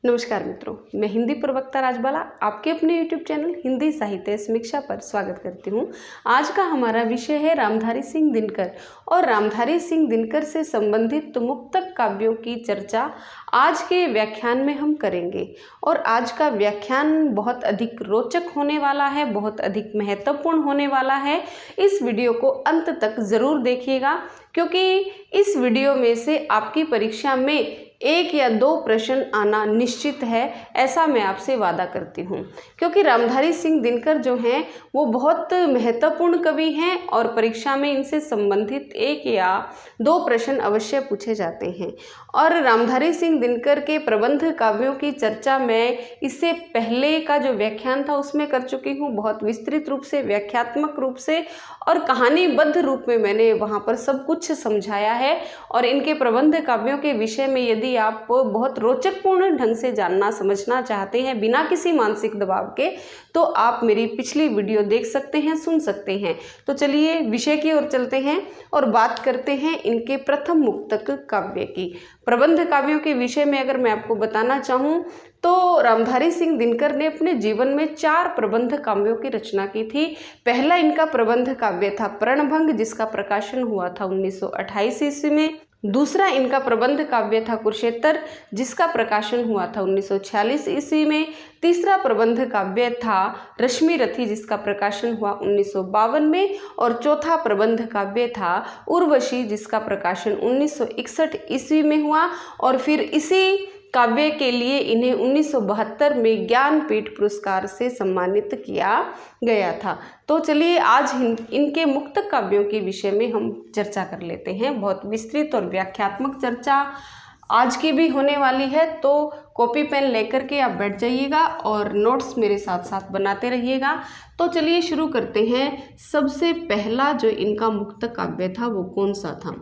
नमस्कार मित्रों, मैं हिंदी प्रवक्ता राजबाला आपके अपने YouTube चैनल हिंदी साहित्य समीक्षा पर स्वागत करती हूँ। आज का हमारा विषय है रामधारी सिंह दिनकर और रामधारी सिंह दिनकर से संबंधित मुक्तक काव्यों की चर्चा आज के व्याख्यान में हम करेंगे। और आज का व्याख्यान बहुत अधिक रोचक होने वाला है, बहुत अधिक महत्वपूर्ण होने वाला है। इस वीडियो को अंत तक ज़रूर देखिएगा, क्योंकि इस वीडियो में से आपकी परीक्षा में 1 या 2 प्रश्न आना निश्चित है, ऐसा मैं आपसे वादा करती हूँ। क्योंकि रामधारी सिंह दिनकर जो हैं वो बहुत महत्वपूर्ण कवि हैं और परीक्षा में इनसे संबंधित 1 या 2 प्रश्न अवश्य पूछे जाते हैं। और रामधारी सिंह दिनकर के प्रबंध काव्यों की चर्चा मैं इससे पहले का जो व्याख्यान था उसमें कर चुकी हूँ, बहुत विस्तृत रूप से, व्याख्यात्मक रूप से और कहानीबद्ध रूप में मैंने वहाँ पर सब कुछ समझाया है। और इनके प्रबंध काव्यों के विषय में यदि आप बहुत रोचकपूर्ण ढंग से जानना समझना चाहते हैं बिना किसी मानसिक दबाव के, तो आप मेरी पिछली वीडियो देख सकते हैं, सुन सकते हैं। तो चलिए विषय की ओर चलते हैं और बात करते हैं इनके प्रथम मुक्तक काव्य की। प्रबंध काव्यों के विषय में अगर मैं आपको बताना चाहूँ तो रामधारी सिंह दिनकर ने अपने जीवन में 4 प्रबंध काव्यों की रचना की थी। पहला इनका प्रबंध काव्य था प्रणभंग, जिसका प्रकाशन हुआ था 1928 ईस्वी में। दूसरा इनका प्रबंध काव्य था कुरुक्षेत्र, जिसका प्रकाशन हुआ था 1946 ईस्वी में। तीसरा प्रबंध काव्य था रश्मि रथी, जिसका प्रकाशन हुआ 1952 में। और चौथा प्रबंध काव्य था उर्वशी, जिसका प्रकाशन 1961 ईस्वी में हुआ। और फिर इसी काव्य के लिए इन्हें 1972 में ज्ञानपीठ पुरस्कार से सम्मानित किया गया था। तो चलिए आज इनके मुक्तक काव्यों के विषय में हम चर्चा कर लेते हैं। बहुत विस्तृत और व्याख्यात्मक चर्चा आज की भी होने वाली है, तो कॉपी पेन लेकर के आप बैठ जाइएगा और नोट्स मेरे साथ साथ बनाते रहिएगा। तो चलिए शुरू करते हैं। सबसे पहला जो इनका मुक्तक काव्य था वो कौन सा था?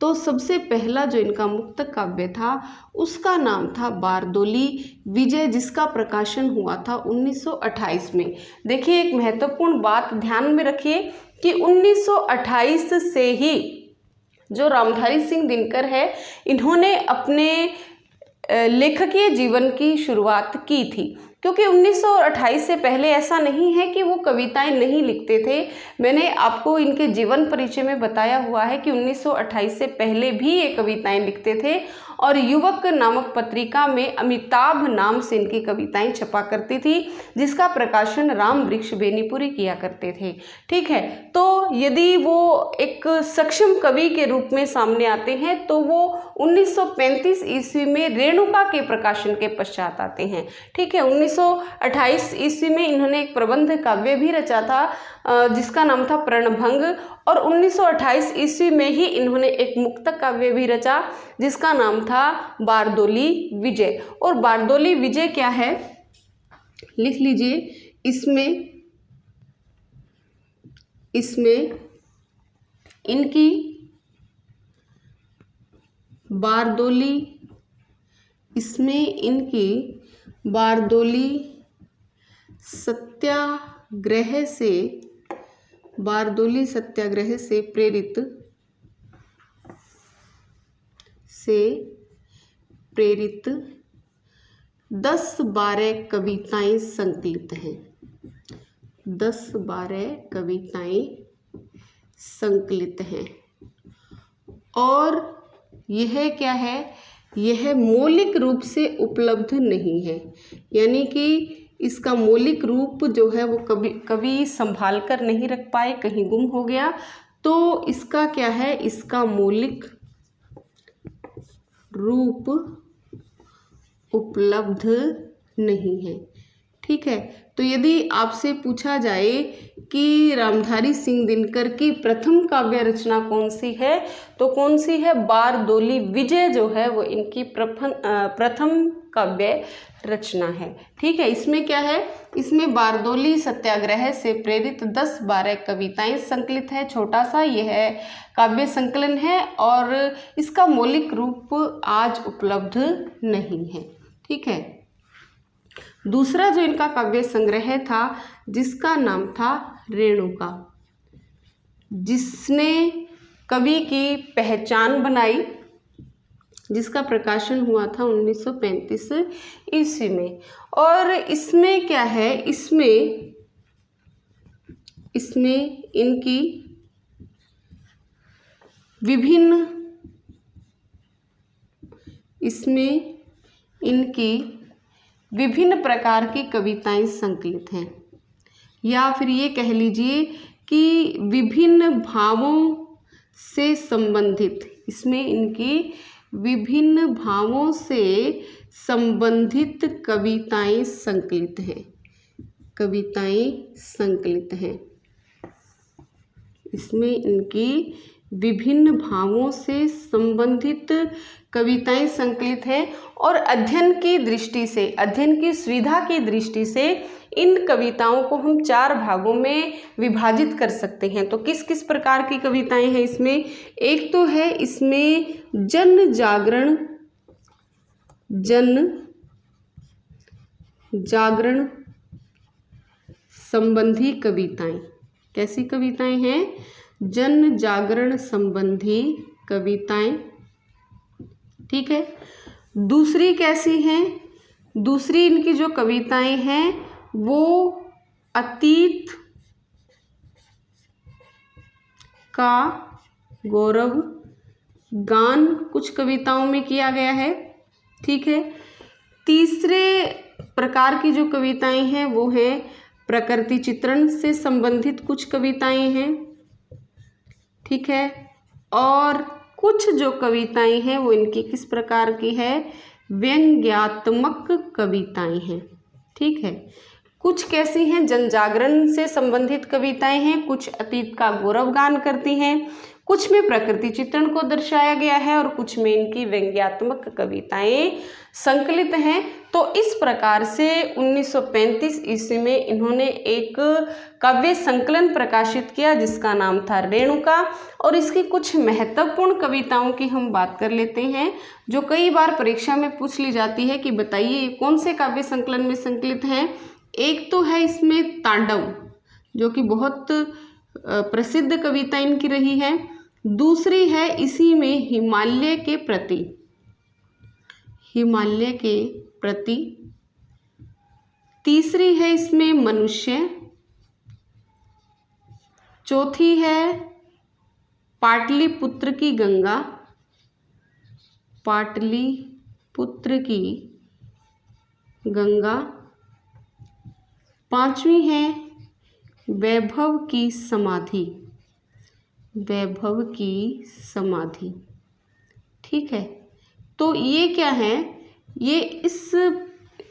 तो सबसे पहला जो इनका मुक्तक काव्य था उसका नाम था बारदोली विजय, जिसका प्रकाशन हुआ था 1928 में। देखिए, एक महत्वपूर्ण बात ध्यान में रखिए कि 1928 से ही जो रामधारी सिंह दिनकर है इन्होंने अपने लेखकीय जीवन की शुरुआत की थी। क्योंकि 1928 से पहले ऐसा नहीं है कि वो कविताएं नहीं लिखते थे। मैंने आपको इनके जीवन परिचय में बताया हुआ है कि 1928 से पहले भी ये कविताएं लिखते थे और युवक नामक पत्रिका में अमिताभ नाम से इनकी कविताएं छपा करती थी, जिसका प्रकाशन राम वृक्ष बेनीपुरी किया करते थे। ठीक है, तो यदि वो एक सक्षम कवि के रूप में सामने आते हैं तो वो 1935 ईस्वी में रेणुका के प्रकाशन के पश्चात आते हैं। ठीक है, 1928 ईस्वी में इन्होंने एक प्रबंध काव्य भी रचा था जिसका नाम था प्रणभंग। और 1928 ईस्वी में ही इन्होंने एक मुक्तक काव्य भी रचा जिसका नाम था बारदोली विजय। और बारदोली विजय क्या है, लिख लीजिए। इसमें इनकी बारदोली सत्याग्रह से प्रेरित 10-12 कविताएं संकलित हैं। 10-12 कविताएं संकलित हैं। और यह क्या है, यह मौलिक रूप से उपलब्ध नहीं है, यानी कि इसका मौलिक रूप जो है वो कभी संभाल कर नहीं रख पाए, कहीं गुम हो गया। तो इसका क्या है, इसका मौलिक रूप उपलब्ध नहीं है। ठीक है, तो यदि आपसे पूछा जाए कि रामधारी सिंह दिनकर की प्रथम काव्य रचना कौन सी है, तो कौन सी है? बारदोली विजय जो है वो इनकी प्रथम काव्य रचना है। ठीक है, इसमें क्या है, इसमें बारदोली सत्याग्रह से प्रेरित 10-12 कविताएं संकलित है। छोटा सा यह काव्य संकलन है और इसका मौलिक रूप आज उपलब्ध नहीं है। ठीक है, दूसरा जो इनका काव्य संग्रह था जिसका नाम था रेणुका, जिसने कवि की पहचान बनाई, जिसका प्रकाशन हुआ था 1935 ईस्वी में। और इसमें क्या है, इसमें इनकी विभिन्न प्रकार की कविताएं संकलित हैं, या फिर ये कह लीजिए कि विभिन्न भावों से संबंधित, इसमें इनकी विभिन्न भावों से संबंधित कविताएं संकलित हैं, इसमें इनकी विभिन्न भावों से संबंधित कविताएं संकलित हैं। और अध्ययन की सुविधा की दृष्टि से इन कविताओं को हम 4 भागों में विभाजित कर सकते हैं। तो किस किस प्रकार की कविताएं हैं इसमें? एक तो है इसमें जन जागरण संबंधी कविताएं। कैसी कविताएं हैं? जन जागरण संबंधी कविताएं। ठीक है। दूसरी कैसी हैं? दूसरी इनकी जो कविताएं हैं वो अतीत का गौरव गान कुछ कविताओं में किया गया है। ठीक है। तीसरे प्रकार की जो कविताएं हैं वो हैं प्रकृति चित्रण से संबंधित कुछ कविताएं हैं। ठीक है। और कुछ जो कविताएं हैं वो इनकी किस प्रकार की है? व्यंग्यात्मक कविताएं हैं। ठीक है। कुछ कैसी हैं? जन जागरण से संबंधित कविताएं हैं, कुछ अतीत का गौरव गान करती हैं, कुछ में प्रकृति चित्रण को दर्शाया गया है और कुछ में इनकी व्यंग्यात्मक कविताएं संकलित हैं। तो इस प्रकार से 1935 ईस्वी में इन्होंने एक काव्य संकलन प्रकाशित किया जिसका नाम था रेणुका। और इसकी कुछ महत्वपूर्ण कविताओं की हम बात कर लेते हैं जो कई बार परीक्षा में पूछ ली जाती है कि बताइए कौन से काव्य संकलन में संकलित हैं। एक तो है इसमें तांडव, जो कि बहुत प्रसिद्ध कविता इनकी रही है। दूसरी है इसी में हिमालय के प्रति। तीसरी है इसमें मनुष्य। चौथी है पाटलिपुत्र की गंगा, पांचवी है वैभव की समाधि। ठीक है। तो ये क्या है?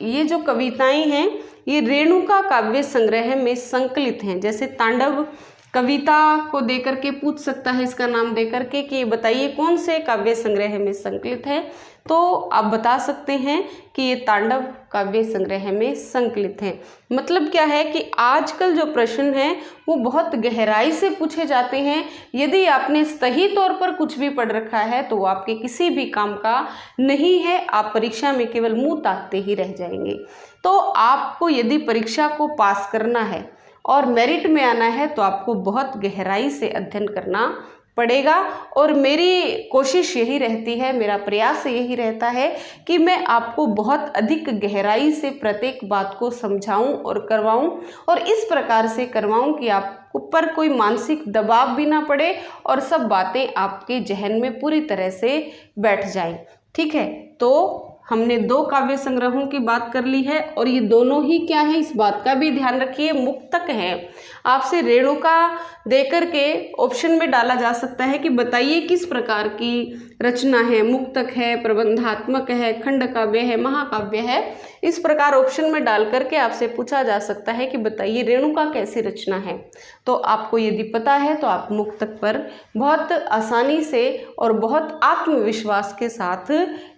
ये जो कविताएं हैं ये रेणुका काव्य संग्रह में संकलित हैं। जैसे तांडव कविता को देकर के पूछ सकता है, इसका नाम देकर के कि बताइए कौन से काव्य संग्रह में संकलित है, तो आप बता सकते हैं कि ये तांडव काव्य संग्रह में संकलित है। मतलब क्या है कि आजकल जो प्रश्न हैं वो बहुत गहराई से पूछे जाते हैं। यदि आपने सही तौर पर कुछ भी पढ़ रखा है तो वो आपके किसी भी काम का नहीं है, आप परीक्षा में केवल मुंह ताकते ही रह जाएंगे। तो आपको यदि परीक्षा को पास करना है और मेरिट में आना है तो आपको बहुत गहराई से अध्ययन करना पड़ेगा। और मेरी कोशिश यही रहती है, मेरा प्रयास यही रहता है कि मैं आपको बहुत अधिक गहराई से प्रत्येक बात को समझाऊं और करवाऊं, और इस प्रकार से करवाऊं कि आप ऊपर कोई मानसिक दबाव भी ना पड़े और सब बातें आपके जहन में पूरी तरह से बैठ जाएं। ठीक है। तो हमने 2 काव्य संग्रहों की बात कर ली है और ये दोनों ही क्या है, इस बात का भी ध्यान रखिए, मुक्तक हैं। आपसे रेणुका देकर के ऑप्शन में डाला जा सकता है कि बताइए किस प्रकार की रचना है, मुक्तक है, प्रबंधात्मक है, खंड काव्य है, महाकाव्य है। इस प्रकार ऑप्शन में डाल करके आपसे पूछा जा सकता है कि बताइए रेणुका कैसी रचना है। तो आपको यदि पता है तो आप मुक्तक पर बहुत आसानी से और बहुत आत्मविश्वास के साथ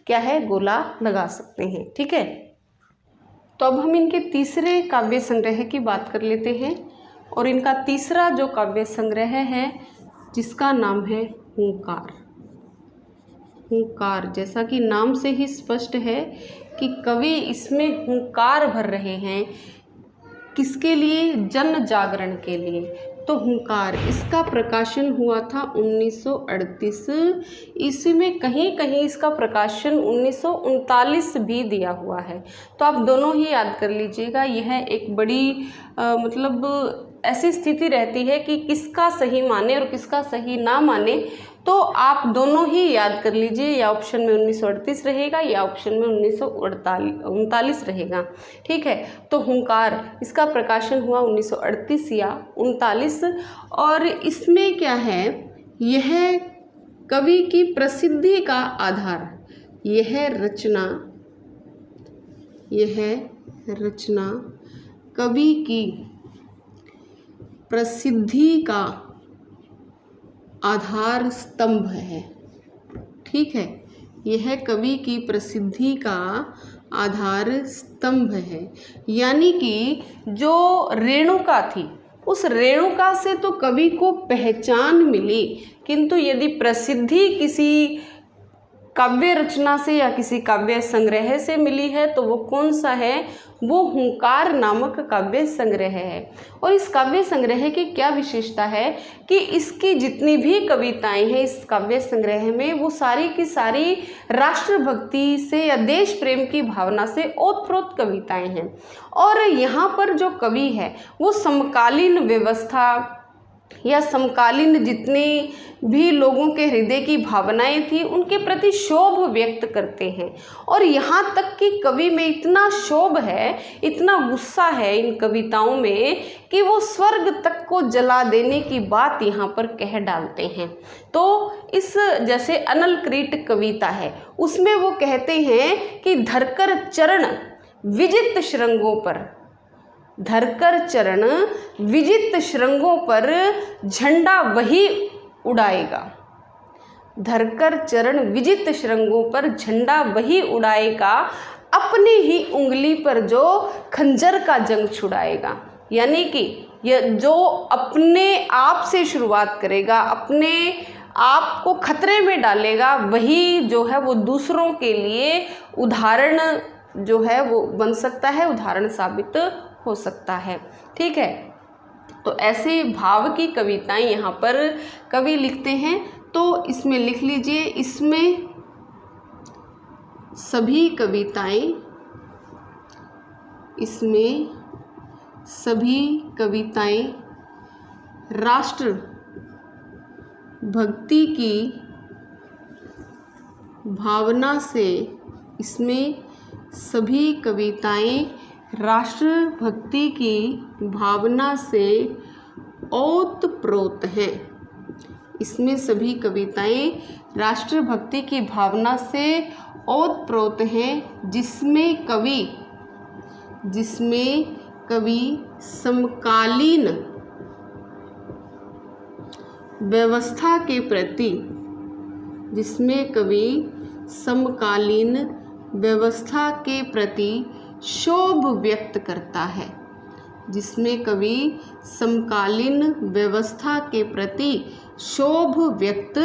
क्या है, गोला लगा सकते हैं। ठीक है। तो अब हम इनके तीसरे काव्य संग्रह की बात कर लेते हैं। और इनका तीसरा जो काव्य संग्रह है जिसका नाम है हुंकार। जैसा कि नाम से ही स्पष्ट है कि कवि इसमें हुंकार भर रहे हैं। किसके लिए? जन जागरण के लिए। तो हुंकार, इसका प्रकाशन हुआ था 1938 ईस्वी में। कहीं कहीं इसका प्रकाशन 1939 भी दिया हुआ है। तो आप दोनों ही याद कर लीजिएगा। यह एक बड़ी मतलब ऐसी स्थिति रहती है कि किसका सही माने और किसका सही ना माने, तो आप दोनों ही याद कर लीजिए। या ऑप्शन में 1938 रहेगा या ऑप्शन में 1939 रहेगा। ठीक है, तो हुंकार, इसका प्रकाशन हुआ 1938 या 39। और इसमें क्या है, यह कवि की प्रसिद्धि का आधार, यह रचना कवि की प्रसिद्धि का आधार स्तंभ है। ठीक है, यह कवि की प्रसिद्धि का आधार स्तंभ है। यानी कि जो रेणुका थी, उस रेणुका से तो कवि को पहचान मिली, किंतु यदि प्रसिद्धि किसी काव्य रचना से या किसी काव्य संग्रह से मिली है तो वो कौन सा है, वो हुंकार नामक काव्य संग्रह है। और इस काव्य संग्रह की क्या विशेषता है कि इसकी जितनी भी कविताएं हैं इस काव्य संग्रह में, वो सारी की सारी राष्ट्रभक्ति से या देश प्रेम की भावना से ओतप्रोत कविताएं हैं। और यहाँ पर जो कवि है वो समकालीन व्यवस्था या समकालीन जितनी भी लोगों के हृदय की भावनाएं थी उनके प्रति क्षोभ व्यक्त करते हैं। और यहाँ तक कि कवि में इतना क्षोभ है, इतना गुस्सा है इन कविताओं में कि वो स्वर्ग तक को जला देने की बात यहाँ पर कह डालते हैं। तो इस जैसे अनलक्रीट कविता है उसमें वो कहते हैं कि धरकर चरण विजित श्रृंगों पर, धरकर चरण विजित श्रृंगों पर झंडा वही उड़ाएगा, धरकर चरण विजित श्रृंगों पर झंडा वही उड़ाएगा, अपनी ही उंगली पर जो खंजर का जंग छुड़ाएगा। यानी कि यह जो अपने आप से शुरुआत करेगा, अपने आप को खतरे में डालेगा, वही जो है वो दूसरों के लिए उदाहरण जो है वो बन सकता है, उदाहरण साबित हो सकता है। ठीक है, तो ऐसे भाव की कविताएं यहाँ पर कवि लिखते हैं। तो इसमें लिख लीजिए, इसमें सभी कविताएं राष्ट्र भक्ति की भावना से, इसमें सभी कविताएं राष्ट्रभक्ति की भावना से ओतप्रोत हैं। इसमें सभी कविताएं राष्ट्रभक्ति की भावना से ओतप्रोत हैं, जिसमें कवि समकालीन व्यवस्था के प्रति, जिसमें कवि समकालीन व्यवस्था के प्रति क्षोभ व्यक्त करता है, जिसमें कवि समकालीन व्यवस्था के प्रति क्षोभ व्यक्त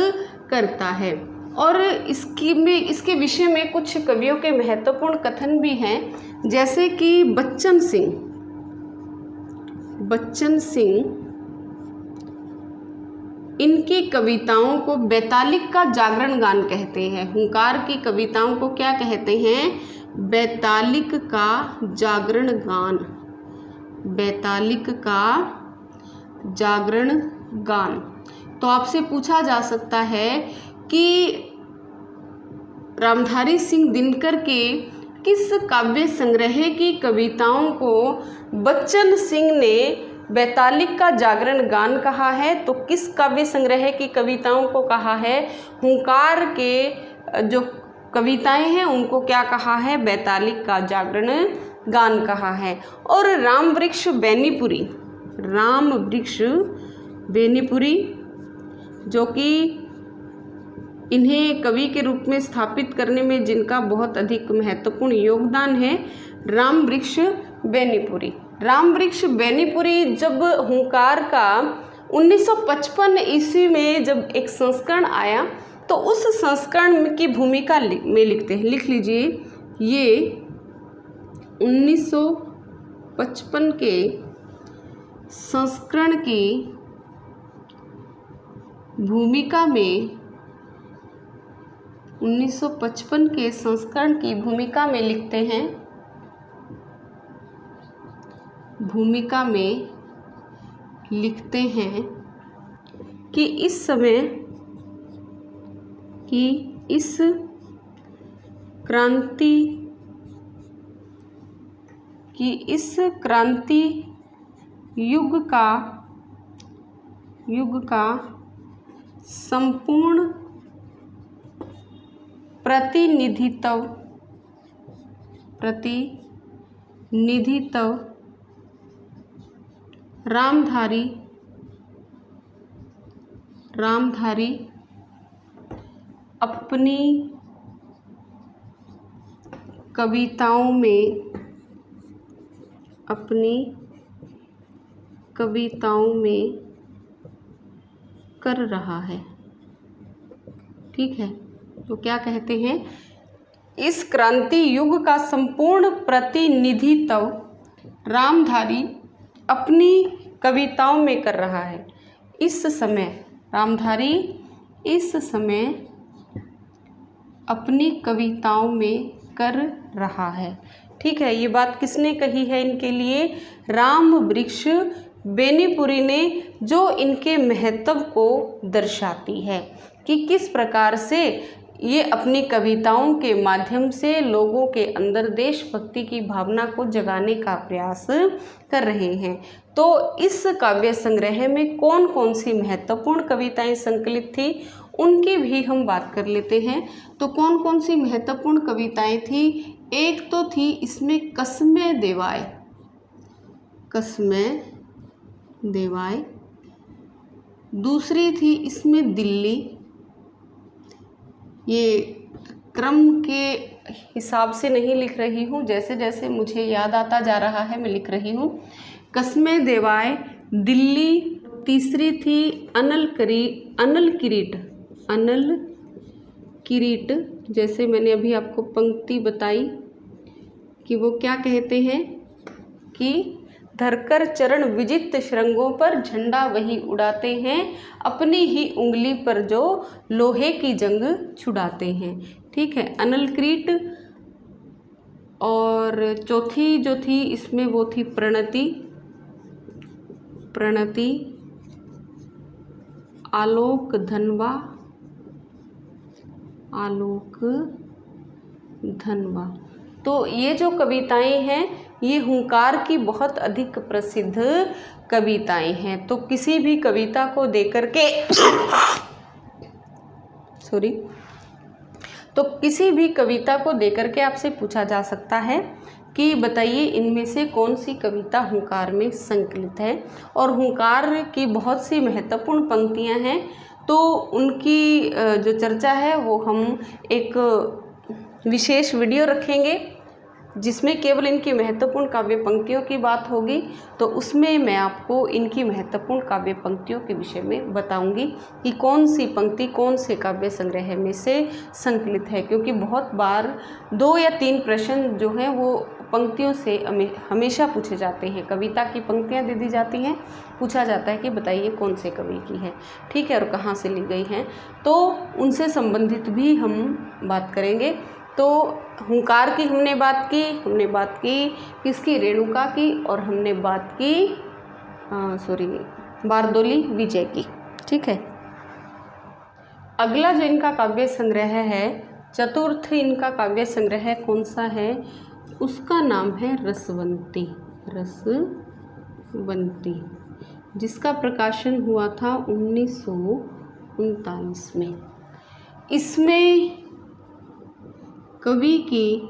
करता है। और इसके विषय में कुछ कवियों के महत्वपूर्ण कथन भी हैं, जैसे कि बच्चन सिंह इनकी कविताओं को बैतालिक का जागरण गान कहते हैं। हुंकार की कविताओं को क्या कहते हैं, बैतालिक का जागरण गान, बैतालिक का जागरण गान। तो आपसे पूछा जा सकता है कि रामधारी सिंह दिनकर के किस काव्य संग्रह की कविताओं को बच्चन सिंह ने बैतालिक का जागरण गान कहा है, तो किस काव्य संग्रह की कविताओं को कहा है, हुंकार के जो कविताएं हैं उनको क्या कहा है, बैतालिक का जागरण गान कहा है। और रामवृक्ष बेनीपुरी जो कि इन्हें कवि के रूप में स्थापित करने में जिनका बहुत अधिक महत्वपूर्ण योगदान है, रामवृक्ष बेनीपुरी जब हुंकार का 1955 ईस्वी में जब एक संस्करण आया तो उस संस्करण की भूमिका में लिखते हैं, लिख लीजिए, ये 1955 के संस्करण की भूमिका में 1955 के संस्करण की भूमिका में लिखते हैं, भूमिका में लिखते हैं कि इस समय कि इस क्रांति युग का संपूर्ण प्रतिनिधित्व रामधारी अपनी कविताओं में कर रहा है। ठीक है, तो क्या कहते हैं, इस क्रांति युग का संपूर्ण प्रतिनिधित्व रामधारी अपनी कविताओं में कर रहा है। इस समय रामधारी इस समय अपनी कविताओं में कर रहा है। ठीक है, ये बात किसने कही है इनके लिए? राम वृक्ष बेनीपुरी ने, जो इनके महत्व को दर्शाती है कि किस प्रकार से ये अपनी कविताओं के माध्यम से लोगों के अंदर देशभक्ति की भावना को जगाने का प्रयास कर रहे हैं। तो इस काव्य संग्रह में कौन कौन सी महत्वपूर्ण कविताएं संकलित थी, उनकी भी हम बात कर लेते हैं। तो कौन कौन सी महत्वपूर्ण कविताएं थी? एक तो थी इसमें कसमें देवाय, दूसरी थी इसमें दिल्ली, ये क्रम के हिसाब से नहीं लिख रही हूँ, जैसे जैसे मुझे याद आता जा रहा है मैं लिख रही हूँ। कसमें देवाय, दिल्ली, तीसरी थी अनल किरीट, जैसे मैंने अभी आपको पंक्ति बताई कि वो क्या कहते हैं कि धरकर चरण विजित श्रृंगों पर झंडा वही उड़ाते हैं, अपनी ही उंगली पर जो लोहे की जंग छुड़ाते हैं। ठीक है, अनल किरीट। और चौथी जो थी इसमें वो थी प्रणति, आलोक धनवा। तो ये जो कविताएं हैं ये हुंकार की बहुत अधिक प्रसिद्ध कविताएं हैं। तो किसी भी कविता को देकर के किसी भी कविता को देकर के आपसे पूछा जा सकता है कि बताइए इनमें से कौन सी कविता हुंकार में संकलित है। और हुंकार की बहुत सी महत्वपूर्ण पंक्तियां हैं, तो उनकी जो चर्चा है वो हम एक विशेष वीडियो रखेंगे जिसमें केवल इनकी महत्वपूर्ण काव्य पंक्तियों की बात होगी। तो उसमें मैं आपको इनकी महत्वपूर्ण काव्य पंक्तियों के विषय में बताऊंगी कि कौन सी पंक्ति कौन से काव्य संग्रह में से संकलित है, क्योंकि बहुत बार 2 या 3 प्रश्न जो हैं वो पंक्तियों से हमेशा पूछे जाते हैं। कविता की पंक्तियां दे दी जाती हैं, पूछा जाता है कि बताइए कौन से कवि की है। ठीक है, और कहाँ से ली गई हैं, तो उनसे संबंधित भी हम बात करेंगे। तो हुंकार की हमने बात की किसकी? रेणुका की। और हमने बात की बारदोली विजय की। ठीक है, अगला जो इनका काव्य संग्रह है, चतुर्थ इनका काव्य संग्रह कौन सा है? उसका नाम है रसवंती, जिसका प्रकाशन हुआ था 1939 में। इसमें कवि की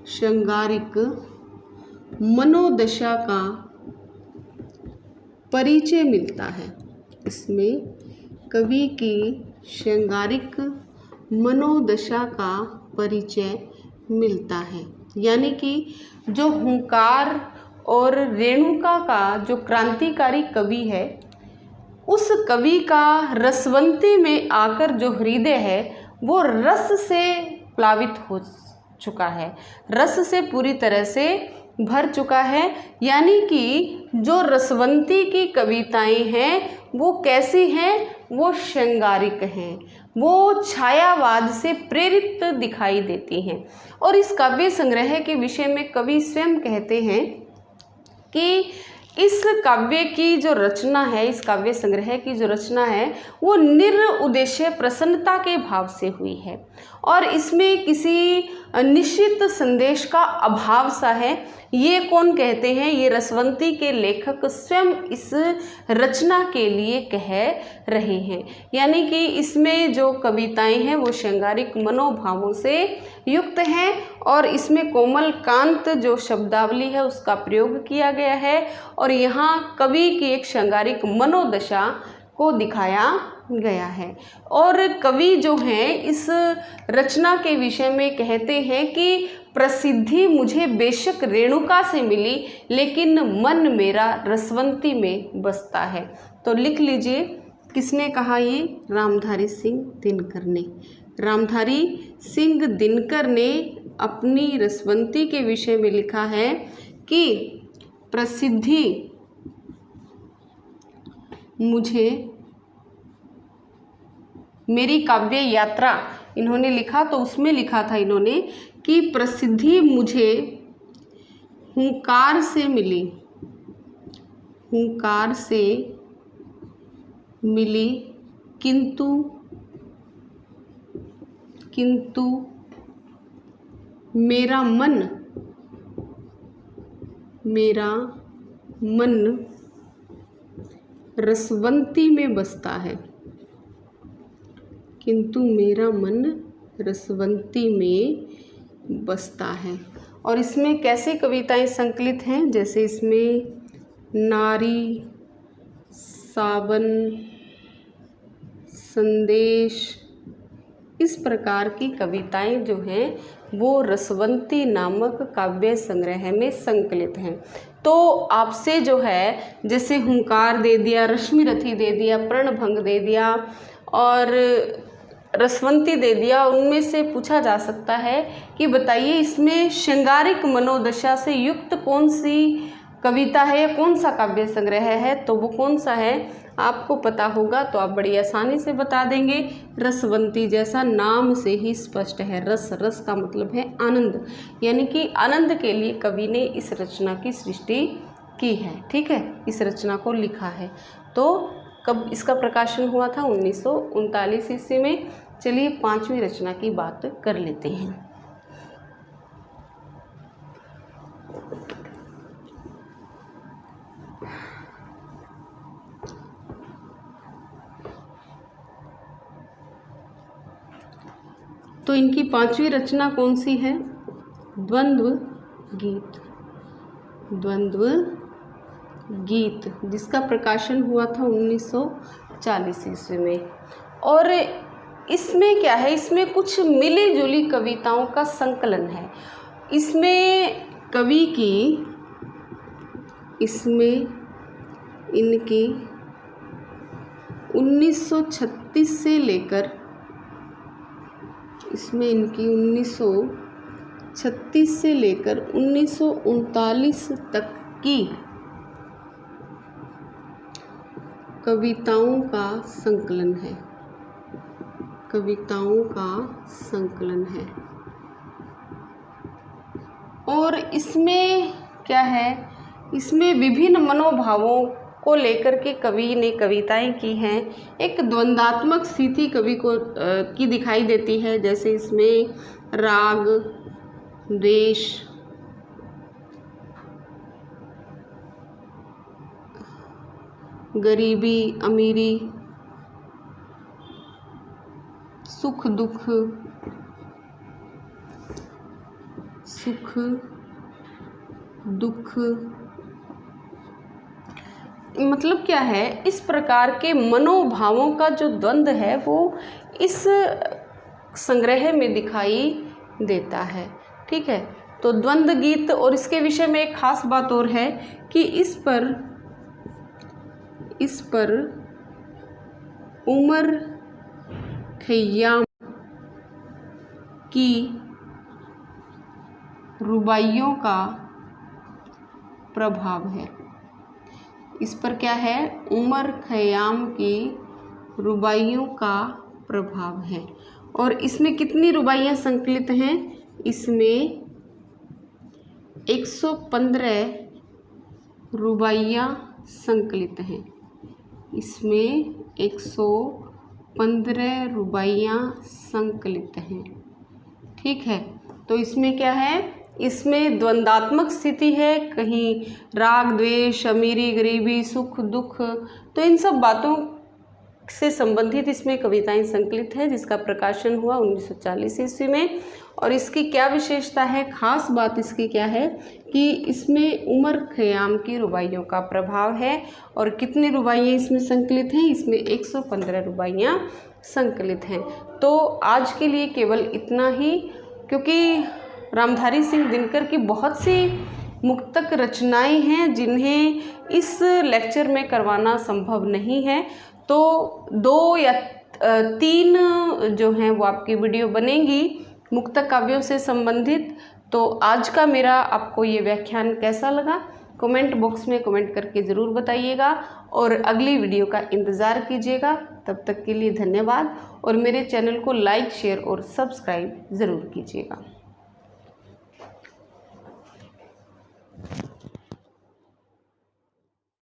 श्रृंगारिक मनोदशा का परिचय मिलता है। इसमें कवि की श्रृंगारिक मनोदशा का परिचय मिलता है, यानी कि जो हुंकार और रेणुका का जो क्रांतिकारी कवि है, उस कवि का रसवंती में आकर जो हृदय है वो रस से प्लावित चुका है, रस से पूरी तरह से भर चुका है। यानी कि जो रसवंती की कविताएं हैं वो कैसी हैं, वो श्रृंगारिक हैं, वो छायावाद से प्रेरित दिखाई देती हैं। और इस काव्य संग्रह के विषय में कवि स्वयं कहते हैं कि इस काव्य की जो रचना है, इस काव्य संग्रह की जो रचना है वो निरुद्देश्य प्रसन्नता के भाव से हुई है और इसमें किसी निश्चित संदेश का अभाव सा है। ये कौन कहते हैं, ये रसवंती के लेखक स्वयं इस रचना के लिए कह रहे हैं। यानी कि इसमें जो कविताएं हैं वो श्रृंगारिक मनोभावों से युक्त हैं और इसमें कोमल कांत जो शब्दावली है उसका प्रयोग किया गया है और यहाँ कवि की एक श्रृंगारिक मनोदशा को दिखाया गया है। और कवि जो हैं इस रचना के विषय में कहते हैं कि प्रसिद्धि मुझे बेशक रेणुका से मिली, लेकिन मन मेरा रसवंती में बसता है। तो लिख लीजिए, किसने कहा ये? रामधारी सिंह दिनकर ने। रामधारी सिंह दिनकर ने अपनी रसवंती के विषय में लिखा है कि प्रसिद्धि मुझे, मेरी काव्य यात्रा इन्होंने लिखा तो उसमें लिखा था इन्होंने कि प्रसिद्धि मुझे हुंकार से मिली, हुंकार से मिली, किंतु मेरा मन रसवंती में बसता है, किंतु मेरा मन रसवंती में बसता है। और इसमें कैसे कविताएं संकलित हैं, जैसे इसमें नारी, सावन, संदेश, इस प्रकार की कविताएं जो हैं वो रसवंती नामक काव्य संग्रह में संकलित हैं। तो आपसे जो है जैसे हुंकार दे दिया, रश्मिरथी दे दिया, प्रणभंग दे दिया और रसवंती दे दिया, उनमें से पूछा जा सकता है कि बताइए इसमें श्रृंगारिक मनोदशा से युक्त कौन सी कविता है या कौन सा काव्य संग्रह है। तो वो कौन सा है आपको पता होगा तो आप बड़ी आसानी से बता देंगे। रसवंती, जैसा नाम से ही स्पष्ट है, रस, रस का मतलब है आनंद, यानी कि आनंद के लिए कवि ने इस रचना की सृष्टि की है। ठीक है, इस रचना को लिखा है। तो कब इसका प्रकाशन हुआ था? 1939 ईस्वी में। चलिए पांचवी रचना की बात कर लेते हैं। तो इनकी पांचवी रचना कौन सी है? द्वंद्व गीत। द्वंद्व गीत, जिसका प्रकाशन हुआ था 1940 ईस्वी में। और इसमें क्या है, इसमें कुछ मिली जुली कविताओं का संकलन है। इसमें कवि की, इसमें इनकी 1936 से लेकर, इसमें इनकी 1936 से लेकर 1939 तक की कविताओं का संकलन है, कविताओं का संकलन है। और इसमें क्या है, इसमें विभिन्न मनोभावों को लेकर के कवि ने कविताएं की हैं। एक द्वंद्वात्मक स्थिति कवि को की दिखाई देती है, जैसे इसमें राग, द्वेष, गरीबी, अमीरी, सुख दुख, सुख दुख, मतलब क्या है, इस प्रकार के मनोभावों का जो द्वंद्व है वो इस संग्रह में दिखाई देता है। ठीक है, तो द्वंद्व गीत। और इसके विषय में एक खास बात और है कि इस पर उमर खैयाम की रुबाइयों का प्रभाव है। इस पर क्या है, उमर खयाम की रुबाइयों का प्रभाव है। और इसमें कितनी रुबाइयाँ संकलित हैं, इसमें 115 रुबाइयाँ संकलित हैं। इसमें 115 रुबाइयाँ संकलित हैं। ठीक है, तो इसमें क्या है, इसमें द्वंद्वात्मक स्थिति है, कहीं राग द्वेष, अमीरी गरीबी, सुख दुख, तो इन सब बातों से संबंधित इसमें कविताएं संकलित हैं, जिसका प्रकाशन हुआ 1940 ईस्वी में। और इसकी क्या विशेषता है, खास बात इसकी क्या है कि इसमें उमर खयाम की रुबाइयों का प्रभाव है। और कितनी रुबाइयाँ इसमें संकलित हैं, इसमें 115 रुबाइयाँ संकलित हैं। तो आज के लिए केवल इतना ही, क्योंकि रामधारी सिंह दिनकर की बहुत सी मुक्तक रचनाएं हैं जिन्हें इस लेक्चर में करवाना संभव नहीं है, तो 2 या 3 जो हैं वो आपकी वीडियो बनेंगी मुक्तक काव्यों से संबंधित। तो आज का मेरा आपको ये व्याख्यान कैसा लगा, कमेंट बॉक्स में कमेंट करके ज़रूर बताइएगा और अगली वीडियो का इंतज़ार कीजिएगा। तब तक के लिए धन्यवाद और मेरे चैनल को लाइक, शेयर और सब्सक्राइब ज़रूर कीजिएगा।